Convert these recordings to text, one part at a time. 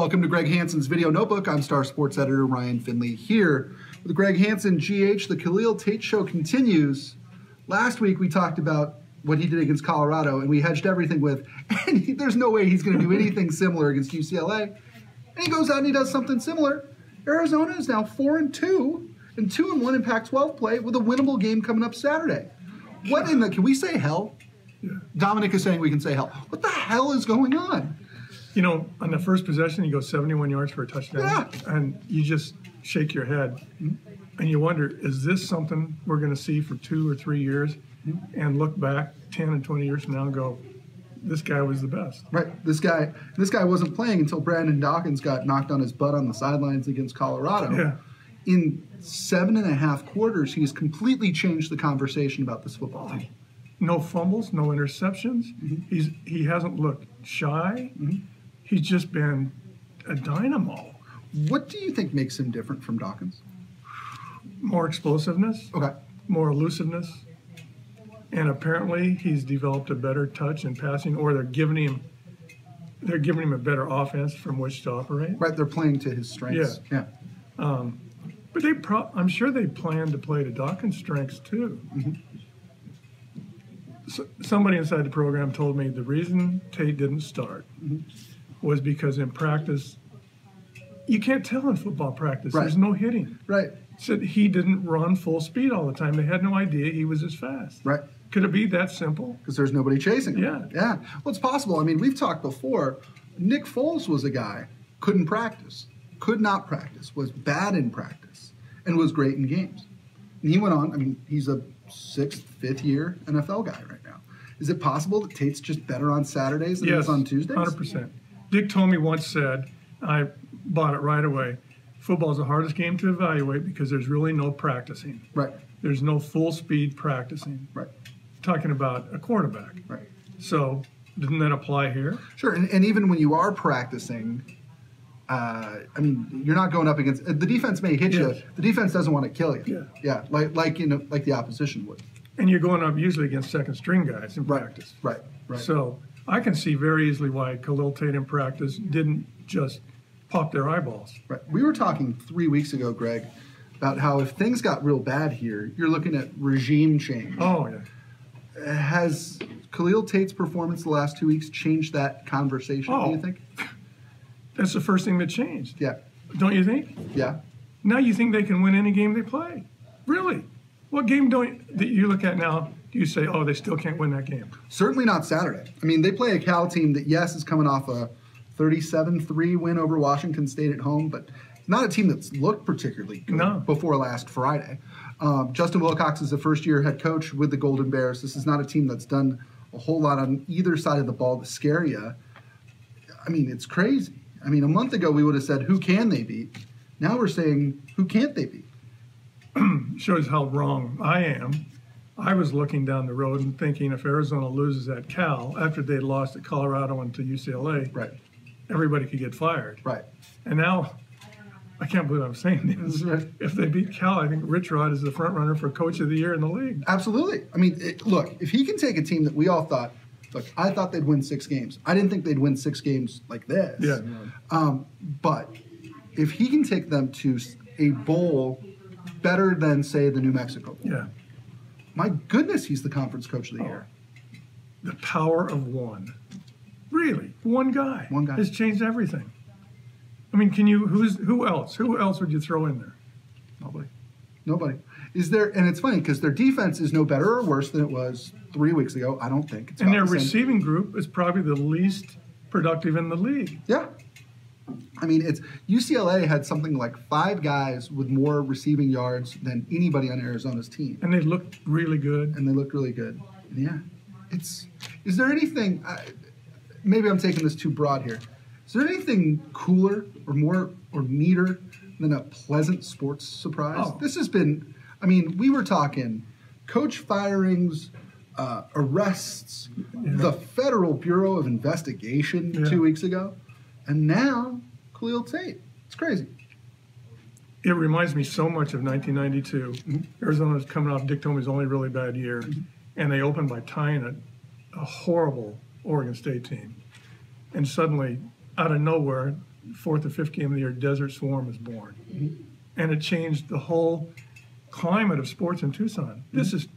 Welcome to Greg Hansen's Video Notebook. I'm Star Sports Editor Ryan Finley here with Greg Hansen, GH. The Khalil Tate Show continues. Last week we talked about what he did against Colorado, and we hedged everything with, and there's no way he's going to do anything similar against UCLA. And he goes out and he does something similar. Arizona is now 4-2 and 2-1 in Pac-12 play with a winnable game coming up Saturday. What in the, can we say hell? Yeah. Dominic is saying we can say hell. What the hell is going on? You know, on the first possession, he goes 71 yards for a touchdown, and you just shake your head, and you wonder, is this something we're going to see for 2 or 3 years, and look back 10 and 20 years from now and go, this guy was the best. Right. This guy wasn't playing until Brandon Dawkins got knocked on his butt on the sidelines against Colorado. Yeah. In 7.5 quarters, he's completely changed the conversation about this football team. No fumbles, no interceptions. He hasn't looked shy. He's just been a dynamo. What do you think makes him different from Dawkins? More explosiveness. Okay. More elusiveness. And apparently he's developed a better touch in passing, or they're giving him a better offense from which to operate. Right, they're playing to his strengths. Yeah. But I'm sure they plan to play to Dawkins' strengths too. So, somebody inside the program told me the reason Tate didn't start was because in practice, you can't tell in football practice. Right. There's no hitting. Right. Said he didn't run full speed all the time. They had no idea he was as fast. Right. Could it be that simple? Because there's nobody chasing him. Yeah. Yeah. Well, it's possible. I mean, we've talked before. Nick Foles was a guy, couldn't practice, could not practice, was bad in practice, and was great in games. And he went on, I mean, he's a 6th, 5th year NFL guy right now. Is it possible that Tate's just better on Saturdays than he is on Tuesdays? 100%. Dick Tomey once said, I bought it right away, football's the hardest game to evaluate because there's really no practicing. Right. There's no full speed practicing. Right. Talking about a quarterback. Right. So didn't that apply here? Sure, and even when you are practicing, I mean, you're not going up against the defense. May hit you. The defense doesn't want to kill you. Yeah, like the opposition would. And you're going up usually against second string guys in practice. Right. So I can see very easily why Khalil Tate in practice didn't just pop their eyeballs. Right. We were talking 3 weeks ago, Greg, about how if things got real bad here, you're looking at regime change. Oh yeah. Has Khalil Tate's performance the last 2 weeks changed that conversation, do you think? That's the first thing that changed. Yeah. Don't you think? Yeah. Now you think they can win any game they play. Really? What game that you look at now, do you say, oh, they still can't win that game? Certainly not Saturday. I mean, they play a Cal team that, yes, is coming off a 37-3 win over Washington State at home, but not a team that's looked particularly good before last Friday. Justin Wilcox is a first-year head coach with the Golden Bears. This is not a team that's done a whole lot on either side of the ball to scare you. I mean, it's crazy. I mean, a month ago we would have said, who can they beat? Now we're saying, who can't they beat? Shows how wrong I am. I was looking down the road and thinking if Arizona loses at Cal after they lost at Colorado and to UCLA, everybody could get fired. Right. And now, I can't believe I'm saying this. If they beat Cal, I think RichRod is the front runner for Coach of the Year in the league. Absolutely. I mean, look, if he can take a team that we all thought, look, I thought they'd win 6 games. I didn't think they'd win 6 games like this. Yeah. But if he can take them to a bowl better than, say, the New Mexico Bowl. Yeah. My goodness, he's the conference coach of the year. The power of one. Really, one guy. One guy has changed everything. I mean, who else? Who else would you throw in there? Nobody. Is there? And it's funny because their defense is no better or worse than it was 3 weeks ago. I don't think. And their receiving group is probably the least productive in the league. Yeah. I mean, UCLA had something like 5 guys with more receiving yards than anybody on Arizona's team. And they looked really good. And yeah. Is there anything, maybe I'm taking this too broad here. Is there anything cooler or more or neater than a pleasant sports surprise? This has been, I mean, we were talking coach firings, arrests, the Federal Bureau of Investigation 2 weeks ago. And now, Khalil Tate. It's crazy. It reminds me so much of 1992. Arizona was coming off Dick Tomey's only really bad year, and they opened by tying a horrible Oregon State team. And suddenly, out of nowhere, fourth or fifth game of the year, Desert Swarm was born. And it changed the whole climate of sports in Tucson. This is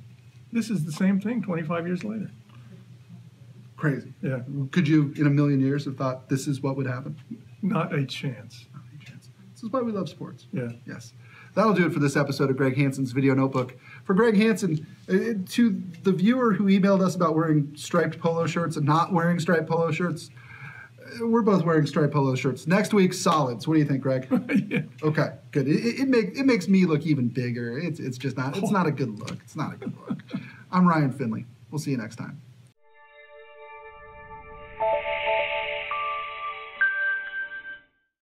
the same thing 25 years later. Crazy. Yeah. Could you, in a million years, have thought this is what would happen? Not a chance. Not a chance. This is why we love sports. Yeah. Yes. That'll do it for this episode of Greg Hansen's Video Notebook. For Greg Hansen, to the viewer who emailed us about wearing striped polo shirts and not wearing striped polo shirts, we're both wearing striped polo shirts. Next week, solids. What do you think, Greg? Yeah. Okay, good. It makes me look even bigger. It's just not. It's not a good look. It's not a good look. I'm Ryan Finley. We'll see you next time.